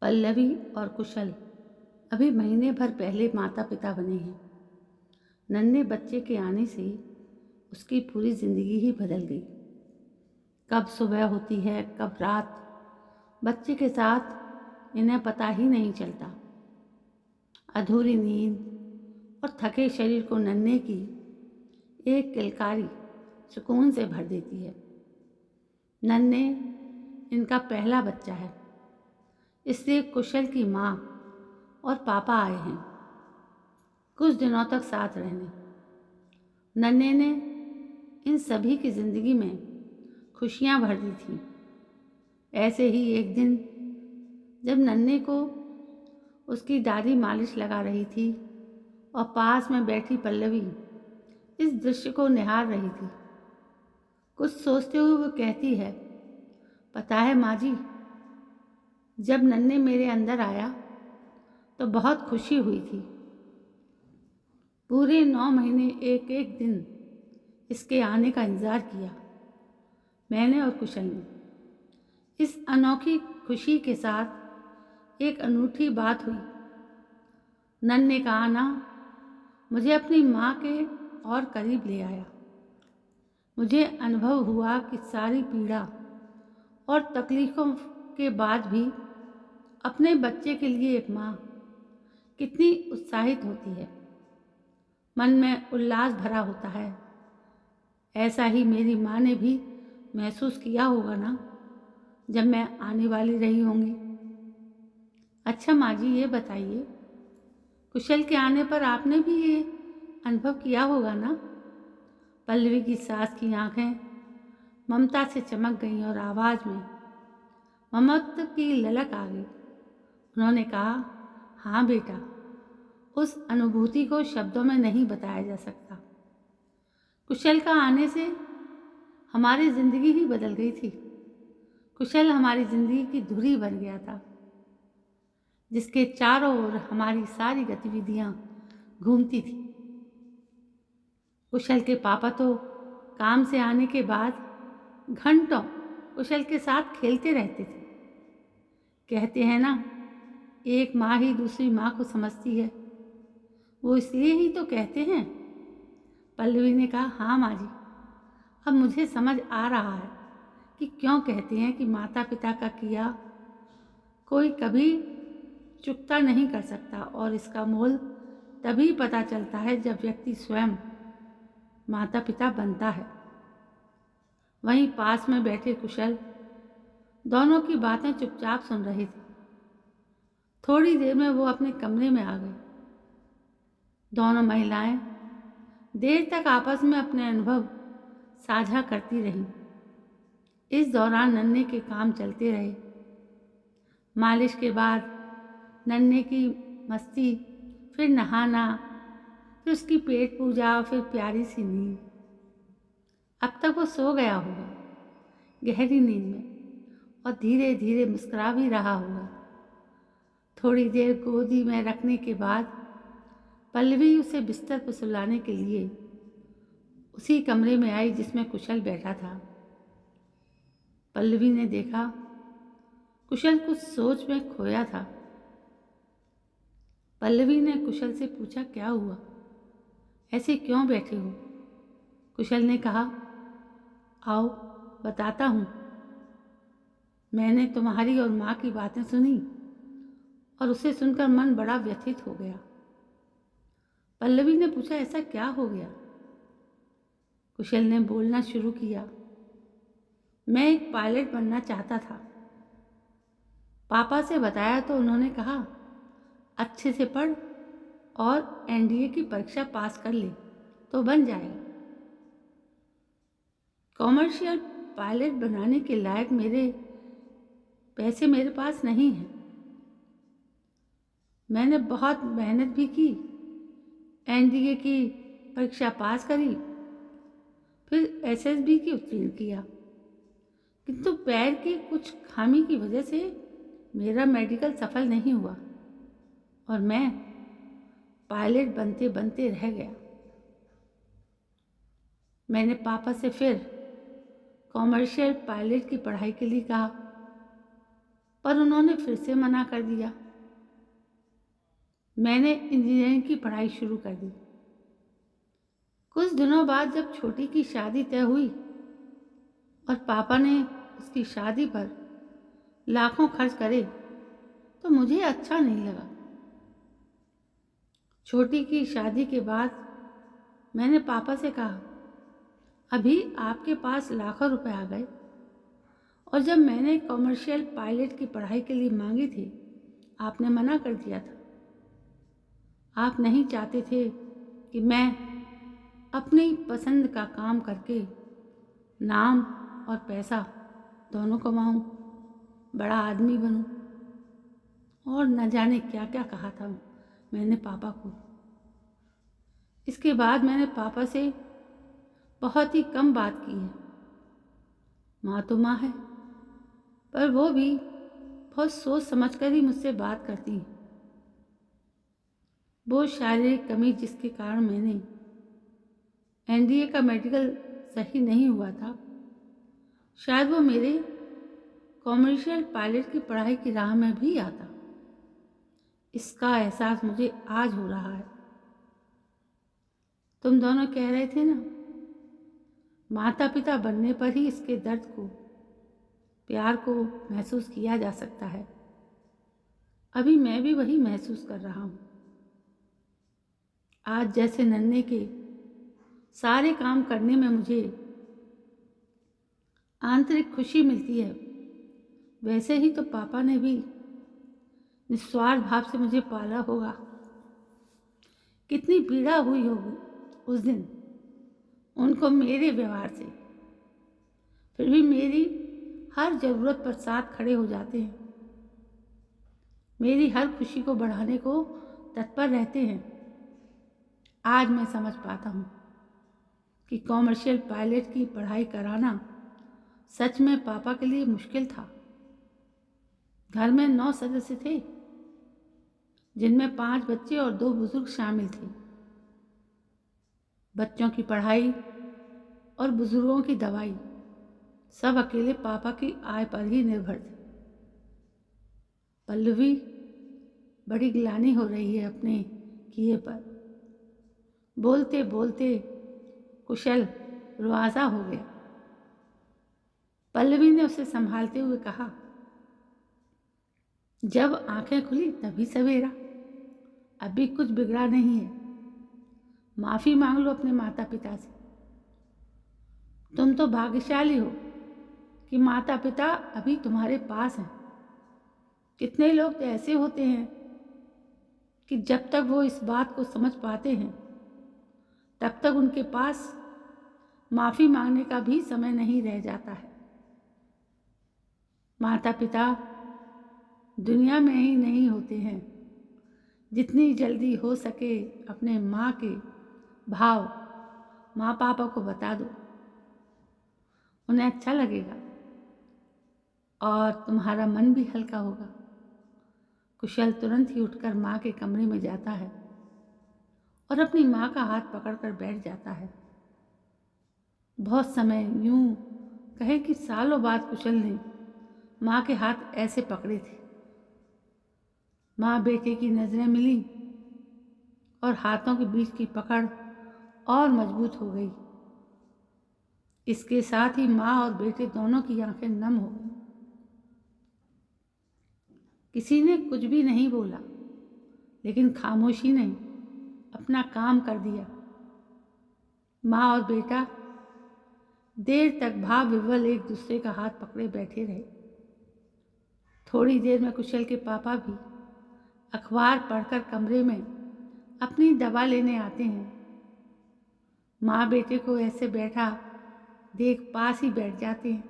पल्लवी और कुशल अभी महीने भर पहले माता पिता बने हैं। नन्हे बच्चे के आने से उसकी पूरी जिंदगी ही बदल गई। कब सुबह होती है कब रात, बच्चे के साथ इन्हें पता ही नहीं चलता। अधूरी नींद और थके शरीर को नन्हे की एक किलकारी सुकून से भर देती है। नन्हे इनका पहला बच्चा है, इसलिए कुशल की माँ और पापा आए हैं कुछ दिनों तक साथ रहने। नन्हे ने इन सभी की जिंदगी में खुशियाँ भर दी थी। ऐसे ही एक दिन जब नन्हे को उसकी दादी मालिश लगा रही थी और पास में बैठी पल्लवी इस दृश्य को निहार रही थी। कुछ सोचते हुए वो कहती है, पता है माँ जी, जब नन्हे मेरे अंदर आया तो बहुत खुशी हुई थी। पूरे 9 महीने एक एक दिन इसके आने का इंतज़ार किया मैंने और कुशल ने। इस अनोखी खुशी के साथ एक अनूठी बात हुई। नन्हे का आना मुझे अपनी माँ के और करीब ले आया। मुझे अनुभव हुआ कि सारी पीड़ा और तकलीफ़ों के बाद भी अपने बच्चे के लिए एक माँ कितनी उत्साहित होती है, मन में उल्लास भरा होता है। ऐसा ही मेरी माँ ने भी महसूस किया होगा ना, जब मैं आने वाली रही होंगी। अच्छा माँ जी, ये बताइए, कुशल के आने पर आपने भी ये अनुभव किया होगा ना? पल्लवी की सास की आंखें ममता से चमक गईं और आवाज़ में ममत्व की ललक आ गई। उन्होंने कहा, हाँ बेटा, उस अनुभूति को शब्दों में नहीं बताया जा सकता। कुशल का आने से हमारी ज़िंदगी ही बदल गई थी। कुशल हमारी ज़िंदगी की धुरी बन गया था, जिसके चारों ओर हमारी सारी गतिविधियाँ घूमती थी। कुशल के पापा तो काम से आने के बाद घंटों कुशल के साथ खेलते रहते थे। कहते हैं ना, एक माँ ही दूसरी माँ को समझती है, वो इसलिए ही तो कहते हैं। पल्लवी ने कहा, हाँ माँ जी, अब मुझे समझ आ रहा है कि क्यों कहते हैं कि माता पिता का किया कोई कभी चुकता नहीं कर सकता, और इसका मोल तभी पता चलता है जब व्यक्ति स्वयं माता पिता बनता है। वहीं पास में बैठे कुशल दोनों की बातें चुपचाप सुन रहे थे। थोड़ी देर में वो अपने कमरे में आ गए। दोनों महिलाएं देर तक आपस में अपने अनुभव साझा करती रहीं। इस दौरान नन्हे के काम चलते रहे। मालिश के बाद नन्हे की मस्ती, फिर नहाना, फिर उसकी पेट पूजा, फिर प्यारी सी नींद। अब तक वो सो गया होगा गहरी नींद में और धीरे धीरे मुस्कुरा भी रहा होगा। थोड़ी देर गोदी में रखने के बाद पल्लवी उसे बिस्तर पर सुलाने के लिए उसी कमरे में आई जिसमें कुशल बैठा था। पल्लवी ने देखा कुशल कुछ सोच में खोया था। पल्लवी ने कुशल से पूछा, क्या हुआ, ऐसे क्यों बैठे हो? कुशल ने कहा, आओ बताता हूँ। मैंने तुम्हारी और माँ की बातें सुनी और उसे सुनकर मन बड़ा व्यथित हो गया। पल्लवी ने पूछा, ऐसा क्या हो गया? कुशल ने बोलना शुरू किया, मैं एक पायलट बनना चाहता था। पापा से बताया तो उन्होंने कहा, अच्छे से पढ़ और एनडीए की परीक्षा पास कर ले तो बन जाएगा। कॉमर्शियल पायलट बनाने के लायक मेरे पैसे मेरे पास नहीं हैं। मैंने बहुत मेहनत भी की, एनडीए की परीक्षा पास करी, फिर एसएसबी की उत्तीर्ण किया, किंतु पैर की कुछ खामी की वजह से मेरा मेडिकल सफल नहीं हुआ और मैं पायलट बनते बनते रह गया। मैंने पापा से फिर कॉमर्शियल पायलट की पढ़ाई के लिए कहा। पर उन्होंने फिर से मना कर दिया। मैंने इंजीनियरिंग की पढ़ाई शुरू कर दी। कुछ दिनों बाद जब छोटी की शादी तय हुई और पापा ने उसकी शादी पर लाखों खर्च करे तो मुझे अच्छा नहीं लगा। छोटी की शादी के बाद मैंने पापा से कहा, अभी आपके पास लाखों रुपए आ गए और जब मैंने कॉमर्शियल पायलट की पढ़ाई के लिए मांगी थी आपने मना कर दिया था। आप नहीं चाहते थे कि मैं अपनी पसंद का काम करके नाम और पैसा दोनों कमाऊं, बड़ा आदमी बनूं, और न जाने क्या क्या कहा था मैंने पापा को। इसके बाद मैंने पापा से बहुत ही कम बात की है। माँ तो माँ है, पर वो भी बहुत सोच समझ कर ही मुझसे बात करती है। वो शारीरिक कमी जिसके कारण मैंने एनडीए का मेडिकल सही नहीं हुआ था, शायद वो मेरे कॉमर्शियल पायलट की पढ़ाई की राह में भी आता। इसका एहसास मुझे आज हो रहा है। तुम दोनों कह रहे थे ना, माता पिता बनने पर ही इसके दर्द को, प्यार को महसूस किया जा सकता है। अभी मैं भी वही महसूस कर रहा हूँ। आज जैसे नन्हे के सारे काम करने में मुझे आंतरिक खुशी मिलती है, वैसे ही तो पापा ने भी निस्वार्थ भाव से मुझे पाला होगा। कितनी पीड़ा हुई होगी उस दिन उनको मेरे व्यवहार से, फिर भी मेरी हर ज़रूरत पर साथ खड़े हो जाते हैं, मेरी हर खुशी को बढ़ाने को तत्पर रहते हैं। आज मैं समझ पाता हूँ कि कॉमर्शियल पायलट की पढ़ाई कराना सच में पापा के लिए मुश्किल था। घर में 9 सदस्य थे, जिनमें 5 बच्चे और 2 बुजुर्ग शामिल थे। बच्चों की पढ़ाई और बुजुर्गों की दवाई सब अकेले पापा की आय पर ही निर्भर थे। पल्लवी बड़ी ग्लानि हो रही है अपने किए पर। बोलते बोलते कुशल रुआजा हो गया। पल्लवी ने उसे संभालते हुए कहा, जब आंखें खुली तभी सवेरा, अभी कुछ बिगड़ा नहीं है। माफ़ी मांग लो अपने माता पिता से। तुम तो भाग्यशाली हो कि माता पिता अभी तुम्हारे पास हैं। कितने लोग तो ऐसे होते हैं कि जब तक वो इस बात को समझ पाते हैं तब तक उनके पास माफ़ी मांगने का भी समय नहीं रह जाता है। माता पिता दुनिया में ही नहीं होते हैं। जितनी जल्दी हो सके अपने माँ के भाव माँ पापा को बता दो, उन्हें अच्छा लगेगा और तुम्हारा मन भी हल्का होगा। कुशल तुरंत ही उठकर माँ के कमरे में जाता है और अपनी माँ का हाथ पकड़कर बैठ जाता है। बहुत समय, यूं कहे कि सालों बाद कुशल ने माँ के हाथ ऐसे पकड़े थे। माँ बेटे की नज़रें मिली और हाथों के बीच की पकड़ और मजबूत हो गई। इसके साथ ही माँ और बेटे दोनों की आंखें नम हो गई। किसी ने कुछ भी नहीं बोला, लेकिन खामोशी ने अपना काम कर दिया। माँ और बेटा देर तक भाव विह्वल एक दूसरे का हाथ पकड़े बैठे रहे। थोड़ी देर में कुशल के पापा भी अखबार पढ़कर कमरे में अपनी दवा लेने आते हैं। माँ बेटे को ऐसे बैठा देख पास ही बैठ जाते हैं।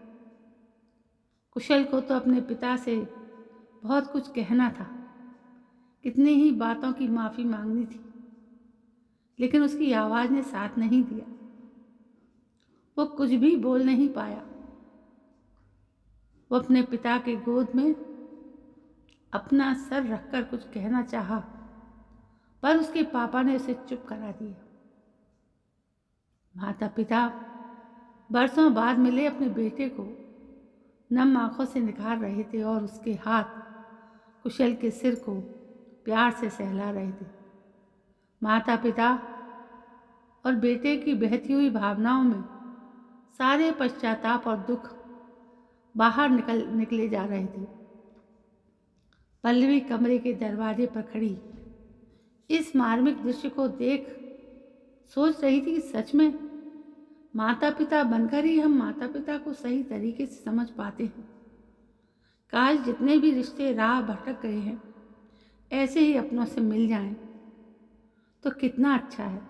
कुशल को तो अपने पिता से बहुत कुछ कहना था, कितनी ही बातों की माफ़ी मांगनी थी, लेकिन उसकी आवाज़ ने साथ नहीं दिया। वो कुछ भी बोल नहीं पाया। वो अपने पिता के गोद में अपना सर रखकर कुछ कहना चाहा, पर उसके पापा ने उसे चुप करा दिया। माता पिता बरसों बाद मिले अपने बेटे को नम आंखों से निखार रहे थे और उसके हाथ कुशल के सिर को प्यार से सहला रहे थे। माता पिता और बेटे की बहती हुई भावनाओं में सारे पश्चाताप और दुख बाहर निकले जा रहे थे। पल्लवी कमरे के दरवाजे पर खड़ी इस मार्मिक दृश्य को देख सोच रही थी कि सच में माता पिता बनकर ही हम माता पिता को सही तरीके से समझ पाते हैं। काश जितने भी रिश्ते राह भटक गए हैं ऐसे ही अपनों से मिल जाएं तो कितना अच्छा है।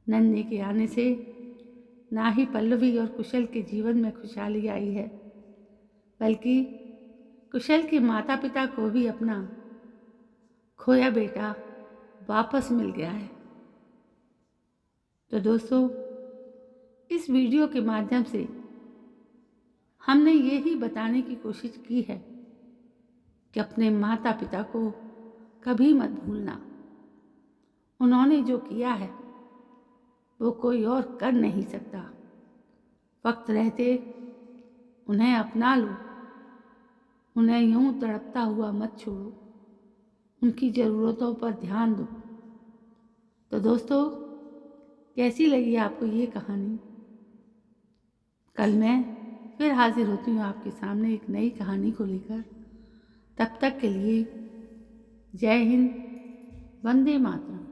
नन्हे के आने से ना ही पल्लवी और कुशल के जीवन में खुशहाली आई है, बल्कि कुशल के माता पिता को भी अपना खोया बेटा वापस मिल गया है। तो दोस्तों, इस वीडियो के माध्यम से हमने ये ही बताने की कोशिश की है कि अपने माता पिता को कभी मत भूलना। उन्होंने जो किया है वो कोई और कर नहीं सकता। वक्त रहते उन्हें अपना लो, उन्हें यूं तड़पता हुआ मत छोड़ो, उनकी ज़रूरतों पर ध्यान दो। तो दोस्तों, कैसी लगी आपको ये कहानी? कल मैं फिर हाजिर होती हूँ आपके सामने एक नई कहानी को लेकर। तब तक के लिए जय हिंद, वंदे मातरम।